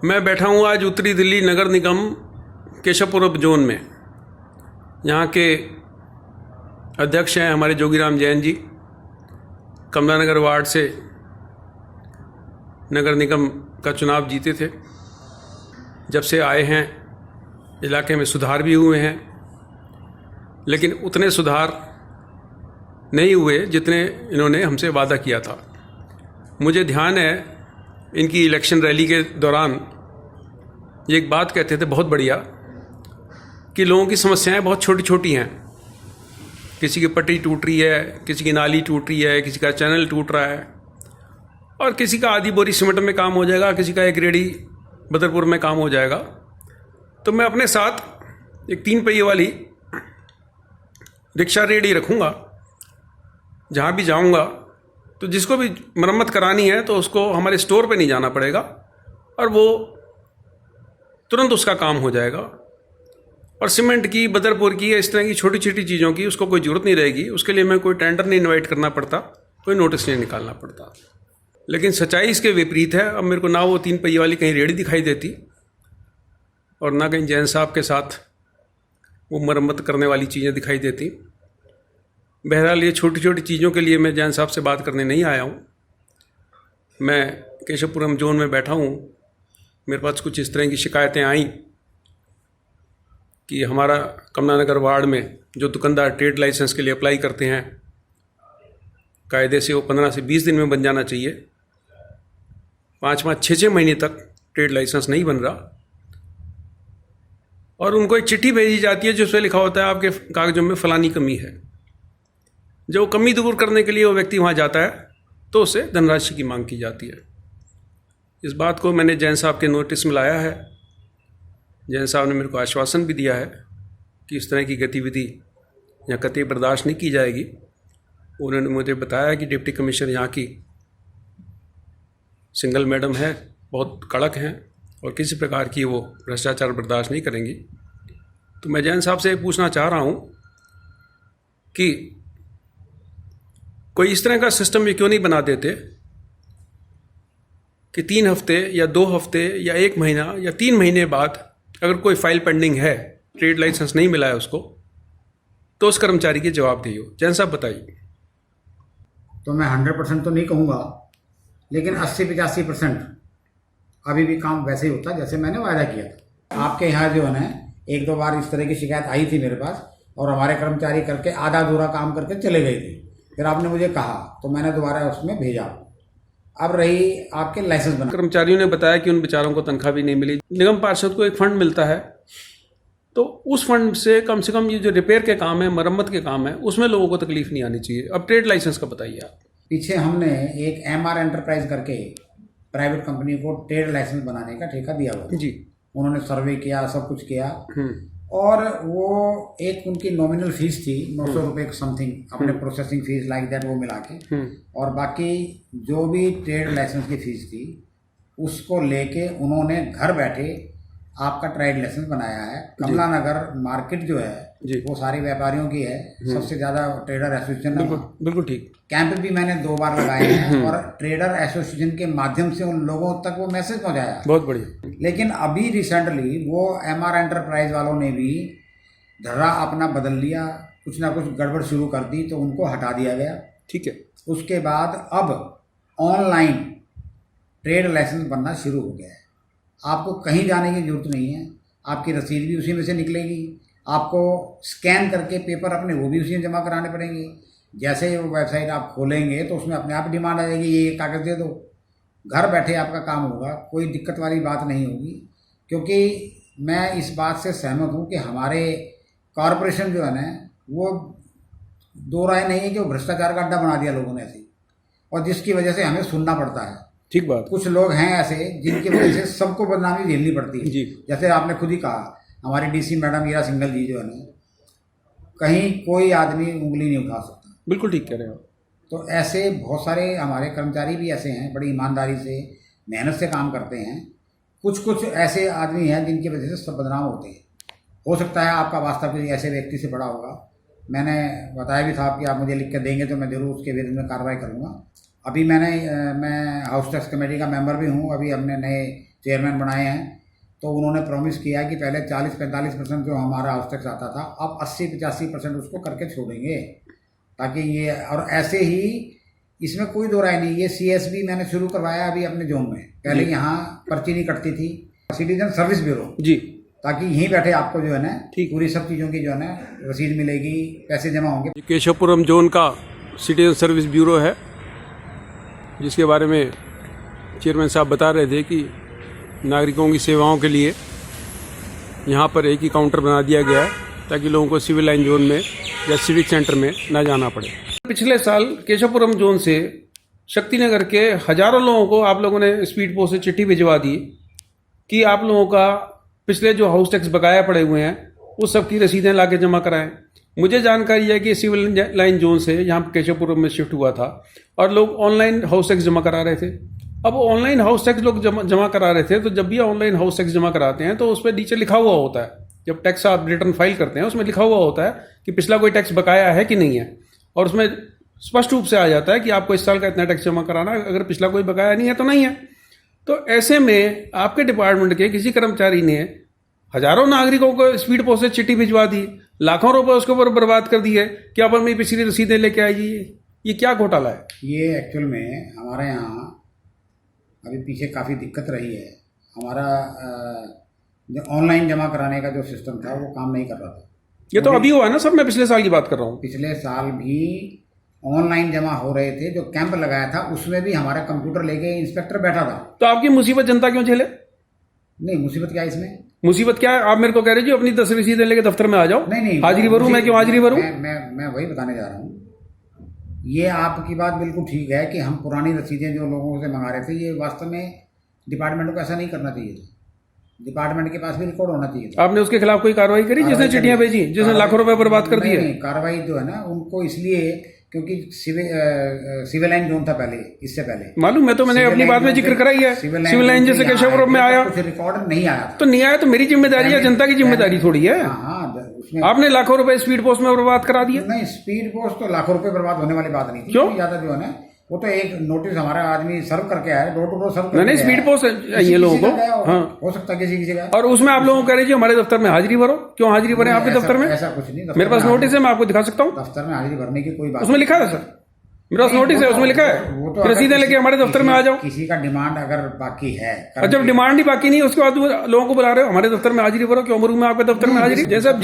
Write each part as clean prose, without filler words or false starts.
मैं बैठा हूँ आज उत्तरी दिल्ली नगर निगम केशवपुरम जोन में। यहाँ के अध्यक्ष हैं हमारे जोगीराम जैन जी, कमला नगर वार्ड से नगर निगम का चुनाव जीते थे। जब से आए हैं इलाके में सुधार भी हुए हैं, लेकिन उतने सुधार नहीं हुए जितने इन्होंने हमसे वादा किया था। मुझे ध्यान है इनकी इलेक्शन रैली के दौरान ये एक बात कहते थे बहुत बढ़िया, कि लोगों की समस्याएं बहुत छोटी छोटी हैं। किसी की पटरी टूट रही है, किसी की नाली टूट रही है, किसी का चैनल टूट रहा है, और किसी का आधी बोरी सीमेंट में काम हो जाएगा, किसी का एक रेडी बदरपुर में काम हो जाएगा। तो मैं अपने साथ एक 3 पहिए वाली रिक्शा रेडी रखूँगा। जहाँ भी जाऊँगा तो जिसको भी मरम्मत करानी है तो उसको हमारे स्टोर पे नहीं जाना पड़ेगा और वो तुरंत उसका काम हो जाएगा। और सीमेंट की, बदरपुर की, इस तरह की छोटी छोटी चीज़ों की उसको कोई ज़रूरत नहीं रहेगी। उसके लिए मैं कोई टेंडर नहीं इनवाइट करना पड़ता, कोई नोटिस नहीं निकालना पड़ता। लेकिन सच्चाई इसके विपरीत है। अब मेरे को ना वो 3 पहिए वाली कहीं रेडी दिखाई देती और ना कहीं जैन साहब के साथ वो मरम्मत करने वाली चीज़ें दिखाई देती। बहरहाल ये छोटी छोटी चीज़ों के लिए मैं जैन साहब से बात करने नहीं आया हूँ। मैं केशवपुरम जोन में बैठा हूँ। मेरे पास कुछ इस तरह की शिकायतें आईं कि हमारा कमला नगर वार्ड में जो दुकानदार ट्रेड लाइसेंस के लिए अप्लाई करते हैं, कायदे से वो 15 से 20 दिन में बन जाना चाहिए। 5-5, 6-6 महीने तक ट्रेड लाइसेंस नहीं बन रहा और उनको एक चिट्ठी भेजी जाती है जिसमें लिखा होता है आपके कागजों में फलानी कमी है। जो कमी दूर करने के लिए वो व्यक्ति वहाँ जाता है तो उससे धनराशि की मांग की जाती है। इस बात को मैंने जैन साहब के नोटिस में लाया है। जैन साहब ने मेरे को आश्वासन भी दिया है कि इस तरह की गतिविधि यहाँ कतई बर्दाश्त नहीं की जाएगी। उन्होंने मुझे बताया कि डिप्टी कमिश्नर यहाँ की सिंगल मैडम है, बहुत कड़क हैं और किसी प्रकार की वो भ्रष्टाचार बर्दाश्त नहीं करेंगी। तो मैं जैन साहब से पूछना चाह रहा हूँ कि कोई इस तरह का सिस्टम ये क्यों नहीं बना देते कि 3 हफ्ते या 2 हफ्ते या 1 महीना या 3 महीने बाद अगर कोई फाइल पेंडिंग है, ट्रेड लाइसेंस नहीं मिला है उसको, तो उस कर्मचारी की जवाबदेही हो। जैन साहब बताइए। तो मैं 100% तो नहीं कहूँगा, लेकिन 80-85% अभी भी काम वैसे ही होता है जैसे मैंने वायदा किया था। आपके यहाँ जो है ना 1-2 बार इस तरह की शिकायत आई थी मेरे पास और हमारे कर्मचारी करके आधा अधूरा काम करके चले गए थे। फिर आपने मुझे कहा तो मैंने दोबारा उसमें भेजा। अब रही आपके लाइसेंस बना, कर्मचारियों ने बताया कि उन बेचारों को तनख्वाह भी नहीं मिली। निगम पार्षद को एक फंड मिलता है, तो उस फंड से कम ये जो रिपेयर के काम है, मरम्मत के काम है, उसमें लोगों को तकलीफ नहीं आनी चाहिए। अब ट्रेड लाइसेंस का बताइए आप। पीछे हमने एक MR एंटरप्राइज करके प्राइवेट कंपनी को ट्रेड लाइसेंस बनाने का ठेका दिया हुआ जी। उन्होंने सर्वे किया, सब कुछ किया और वो एक उनकी नॉमिनल फीस थी 900 रुपये समथिंग, अपने प्रोसेसिंग फीस लाइक दैट वो मिला के, और बाकी जो भी ट्रेड लाइसेंस की फीस थी उसको लेके उन्होंने घर बैठे आपका ट्रेड लाइसेंस बनाया है। कमला नगर मार्केट जो है वो सारी व्यापारियों की है, सबसे ज़्यादा ट्रेडर एसोसिएशन। बिल्कुल ठीक। कैंप भी मैंने 2 बार लगाए हैं और ट्रेडर एसोसिएशन के माध्यम से उन लोगों तक वो मैसेज पहुंचाया। बहुत बढ़िया। लेकिन अभी रिसेंटली वो MR एंटरप्राइज वालों ने भी धर्रा अपना बदल लिया, कुछ ना कुछ गड़बड़ शुरू कर दी तो उनको हटा दिया गया। ठीक है। उसके बाद अब ऑनलाइन ट्रेड लाइसेंस बनना शुरू हो गया है। आपको कहीं जाने की जरूरत नहीं है, आपकी रसीद भी उसी में से निकलेगी, आपको स्कैन करके पेपर अपने वो भी उसी में जमा कराने पड़ेंगे। जैसे ही वो वेबसाइट आप खोलेंगे तो उसमें अपने आप डिमांड आ जाएगी, ये कागज़ दे दो, घर बैठे आपका काम होगा, कोई दिक्कत वाली बात नहीं होगी। क्योंकि मैं इस बात से सहमत हूँ कि हमारे कॉरपोरेशन जो है ना वो 2 राय नहीं है कि वो भ्रष्टाचार का अड्डा बना दिया लोगों ने ऐसे, और जिसकी वजह से हमें सुनना पड़ता है। ठीक बात। कुछ लोग हैं ऐसे जिनकी वजह से सबको बदनामी झेलनी पड़ती है। जैसे आपने खुद ही कहा, हमारी DC मैडम ईरा सिंघल जी जो है ना, कहीं कोई आदमी उंगली नहीं उठा सकता। बिल्कुल ठीक कह रहे हो। तो ऐसे बहुत सारे हमारे कर्मचारी भी ऐसे हैं, बड़ी ईमानदारी से मेहनत से काम करते हैं। कुछ ऐसे आदमी हैं जिनकी वजह से सब बदनाम होते हैं। हो सकता है आपका वास्ता किसी ऐसे व्यक्ति से बड़ा होगा। मैंने बताया भी था कि आप मुझे लिख के देंगे तो मैं ज़रूर उसके विरुद्ध में कार्रवाई करूँगा। अभी मैं हाउस टैक्स कमेटी का मेंबर भी हूँ। अभी हमने नए चेयरमैन बनाए हैं, तो उन्होंने प्रॉमिस किया कि पहले 40-45% जो हमारा हाउस टैक्स आता था, अब 80-85% उसको करके छोड़ेंगे, ताकि ये, और ऐसे ही इसमें कोई दो राय नहीं, ये CSB मैंने शुरू करवाया अभी अपने जोन में। पहले यहाँ पर्ची नहीं कटती थी, सिटीजन सर्विस ब्यूरो जी, ताकि यहीं बैठे आपको जो है ना पूरी सब चीज़ों की जो है ना रसीद मिलेगी, पैसे जमा होंगे। केशवपुरम जोन का सिटीजन सर्विस ब्यूरो है, जिसके बारे में चेयरमैन साहब बता रहे थे कि नागरिकों की सेवाओं के लिए यहाँ पर एक ही काउंटर बना दिया गया है, ताकि लोगों को सिविल लाइन जोन में या सिविक सेंटर में ना जाना पड़े। पिछले साल केशवपुरम जोन से शक्तिनगर के हजारों लोगों को आप लोगों ने स्पीड पोस्ट से चिट्ठी भिजवा दी कि आप लोगों का पिछले जो हाउस टैक्स बकाया पड़े हुए हैं उस सब की रसीदें लाके जमा कराएं। मुझे जानकारी है कि सिविल लाइन जोन से यहाँ केशवपुरम में शिफ्ट हुआ था और लोग ऑनलाइन हाउस टैक्स जमा करा रहे थे। अब ऑनलाइन हाउस टैक्स लोग जमा करा रहे थे, तो जब भी ऑनलाइन हाउस टैक्स जमा कराते हैं तो उस पर नीचे लिखा हुआ होता है, जब टैक्स आप रिटर्न फाइल करते हैं उसमें लिखा हुआ होता है कि पिछला कोई टैक्स बकाया है कि नहीं है, और उसमें स्पष्ट रूप से आ जाता है कि आपको इस साल का इतना टैक्स जमा कराना है, अगर पिछला कोई बकाया नहीं है तो नहीं है। तो ऐसे में आपके डिपार्टमेंट के किसी कर्मचारी ने हजारों नागरिकों को स्पीड पोस्ट से चिट्ठी भिजवा दी, लाखों रुपए उसके ऊपर बर्बाद कर दिए कि आप अपनी पिछली रसीदें लेके आइए। ये क्या घोटाला है? ये एक्चुअल में हमारे यहाँ अभी पीछे काफ़ी दिक्कत रही है। हमारा जो ऑनलाइन जमा कराने का जो सिस्टम था वो काम नहीं कर रहा था। ये तो अभी हुआ है ना सर, मैं पिछले साल की बात कर रहा हूँ। पिछले साल भी ऑनलाइन जमा हो रहे थे, जो कैंप लगाया था उसमें भी हमारा कंप्यूटर लेके इंस्पेक्टर बैठा था। तो आपकी मुसीबत जनता क्यों झेले? नहीं, मुसीबत क्या है इसमें? मुसीबत क्या है? आप मेरे को कह रहे जी अपनी 10 रसीदें लेके दफ्तर में आ जाओ। नहीं, हाजिरी भरूं? मैं क्यों हाजिरी भरूं? मैं वही बताने जा रहा हूँ। ये आपकी बात बिल्कुल ठीक है कि हम पुरानी रसीदें जो लोगों से मंगा रहे थे, ये वास्तव में डिपार्टमेंट को ऐसा नहीं करना चाहिए था। डिपार्टमेंट के पास भी रिकॉर्ड होना चाहिए था। आपने उसके खिलाफ कोई कार्रवाई करी जिसने चिट्ठियां भेजी, जिसने लाखों रुपए बर्बाद कर दिए? कार्रवाई जो है ना उनको इसलिए क्योंकि सिविल लाइन जोन था पहले, इससे पहले मालूम है, तो मैंने अपनी बात में जिक्र कराई है। सिविल लाइन जैसे केशवपुरम में आया, कुछ रिकॉर्ड नहीं आया तो नहीं आया तो मेरी जिम्मेदारी है, जनता की जिम्मेदारी थोड़ी है। आपने लाखों रुपए स्पीड पोस्ट में बर्बाद करा दिए। नहीं, स्पीड पोस्ट तो लाखों रुपए बर्बाद होने वाली बात नहीं थी। क्यों? ज्यादा जो है ना वो तो एक नोटिस हमारा आदमी सर्व करके आया, डोर टू डोर सर्व करके। नहीं, स्पीड पोस्ट ये लोगों को, हाँ हो सकता है किसी का। और उसमें आप लोगों को कह रहे जी हमारे दफ्तर में हाजिरी भरो। क्यों हाजिरी भरे आपके दफ्तर में? ऐसा कुछ नहीं, मेरे पास नोटिस है, मैं आपको दिखा सकता हूँ। दफ्तर में हाजिरी भरने की कोई बात उसमें लिखा है सर, मेरे पास नोटिस है, उसमें लिखा है रसीदें लेके हमारे दफ्तर में आ जाओ। किसी का डिमांड अगर बाकी है, और जब डिमांड ही बाकी नहीं है उसके बाद लोगों को बुला रहे हो हमारे दफ्तर में हाजिरी भरो। क्यों भरूं मैं आपके दफ्तर में हाजिरी? जैसे आप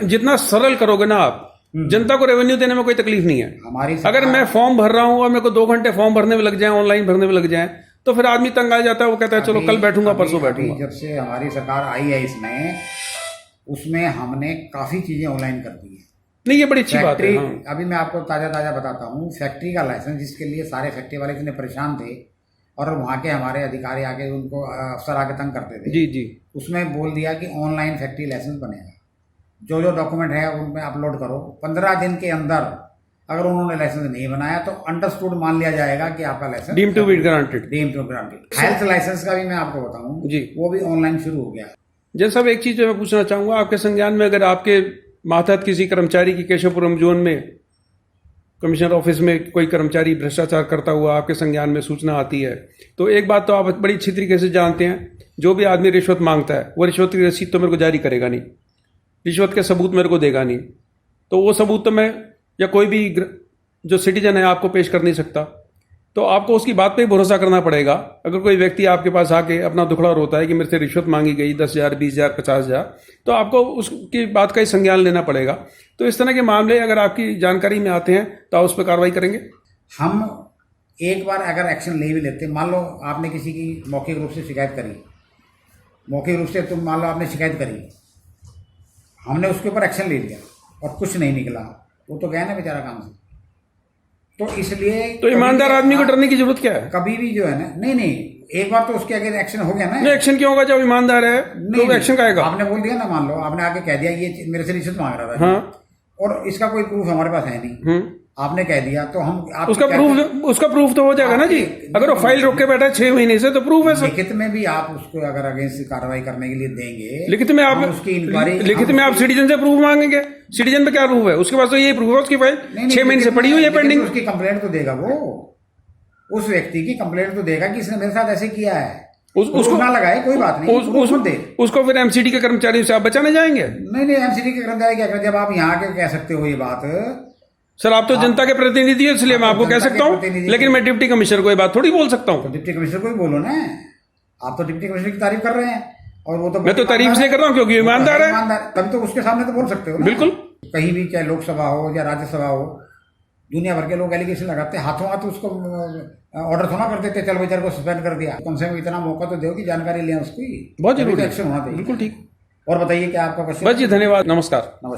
जितना सरल करोगे ना आप, जनता को रेवेन्यू देने में कोई तकलीफ नहीं है। अगर मैं फॉर्म भर रहा हूँ और मेरे को 2 घंटे फॉर्म भरने में लग जाए, ऑनलाइन भरने में लग जाए, तो फिर आदमी तंग आ जाता है, वो कहता है चलो कल बैठूंगा, परसों बैठूंगा। जब से हमारी सरकार आई है इसमें, उसमें हमने काफी चीजें ऑनलाइन कर दी है। नहीं, ये बड़ी अच्छी बात है। हाँ। अभी मैं आपको ताजा बताता हूँ, फैक्ट्री का लाइसेंस, जिसके लिए सारे फैक्ट्री वाले इतने परेशान थे और वहाँ के हमारे अधिकारी आके उनको अफसर आके तंग करते थे। जी जी। उसमें बोल दिया कि ऑनलाइन फैक्ट्री लाइसेंस बनेगा, जो डॉक्यूमेंट है उनमें अपलोड करो। 15 दिन के अंदर अगर उन्होंने लाइसेंस नहीं बनाया तो अंडरस्टूड मान लिया जाएगा कि आपका licence deem to be granted. Health licence का भी मैं आपको बताऊं जी, वो भी ऑनलाइन शुरू हो गया। जैन साहब, एक चीज जो मैं पूछना चाहूंगा, आपके संज्ञान में अगर आपके मातहत किसी कर्मचारी की केशवपुरम जोन में कमिश्नर ऑफिस में कोई कर्मचारी भ्रष्टाचार करता हुआ आपके संज्ञान में सूचना आती है, तो एक बात तो आप बड़ी अच्छी तरीके से जानते हैं, जो भी आदमी रिश्वत मांगता है वो रिश्वत की रसीद तो मेरे को जारी करेगा नहीं, रिश्वत के सबूत मेरे को देगा नहीं, तो वो सबूत तो मैं या कोई भी जो सिटीजन है आपको पेश कर नहीं सकता। तो आपको उसकी बात पे ही भरोसा करना पड़ेगा। अगर कोई व्यक्ति आपके पास आके अपना दुखड़ा रोता है कि मेरे से रिश्वत मांगी गई 10,000, 20,000, 50,000, तो आपको उसकी बात का ही संज्ञान लेना पड़ेगा। तो इस तरह के मामले अगर आपकी जानकारी में आते हैं तो आप उस पर कार्रवाई करेंगे? हम एक बार अगर एक्शन ले भी लेते, मान लो आपने किसी की मौखिक रूप से शिकायत करी, मौखिक रूप से तुम मान लो आपने शिकायत करी, हमने उसके ऊपर एक्शन ले लिया और कुछ नहीं निकला, वो तो गया ना बेचारा काम से। तो इसलिए तो ईमानदार आदमी को डरने की जरूरत क्या है? कभी भी जो है ना, नहीं, एक बार तो उसके आगे एक्शन हो गया ना। नहीं, एक्शन क्यों होगा जब ईमानदार है? तो एक्शन का आएगा। आपने बोल दिया ना, मान लो आपने आके कह दिया ये मेरे से रिश्वत मांग रहा था, हाँ, और इसका कोई प्रूफ हमारे पास है नहीं, आपने कह दिया तो हम उसका प्रूफ तो हो जाएगा ना जी। अगर वो फाइल रोक के बैठा है 6 महीने से तो प्रूफ है सर। लिखित में भी आप उसको अगर अगेंस्ट कार्रवाई करने के लिए देंगे, लिखित में आप उसकी इंक्वायरी, लिखित में आप सिटीजन से प्रूफ मांगेंगे। सिटीजन पे क्या प्रूफ है? उसके पास तो यही प्रूफ है, उसकी फाइल 6 महीने से पड़ी हुई है पेंडिंग। उसकी कंप्लेंट तो देगा, वो उस व्यक्ति की कंप्लेंट तो देगा कि इसने मेरे साथ ऐसे किया है। उसको ना लगाए, कोई बात नहीं, मत दे। उसको फिर एमसीडी के कर्मचारियों से आप बचाने जाएंगे? नहीं, एमसीडी के कर्मचारी क्या करें? जब आप यहाँ के कह सकते हो ये बात। सर आप तो जनता के प्रतिनिधि हो, इसलिए मैं आपको कह सकता हूँ, लेकिन मैं डिप्टी कमिश्नर को ये बात थोड़ी बोल सकता हूँ। तो डिप्टी कमिश्नर को ही बोलो ना, आप तो डिप्टी कमिश्नर की तारीफ कर रहे हैं, और वो तो मैं तो तारीफ इसलिए कर रहा हूँ क्योंकि ईमानदार है। तभी तो उसके सामने तो बोल सकते हो ना। बिल्कुल। कहीं भी, चाहे लोकसभा हो या राज्यसभा हो, दुनिया भर के लोग एलिगेशन लगाते हैं, हाथों हाथ उसको ऑर्डर थोड़ा कर देते, चल बेचारे को सस्पेंड कर दिया। कम से कम इतना मौका तो दो कि जानकारी लें उसकी, बहुत जरूरी, एक्शन होना चाहिए। बिल्कुल ठीक। और बताइए क्या आपका क्वेश्चन? बस जी, धन्यवाद, नमस्कार। नमस्कार।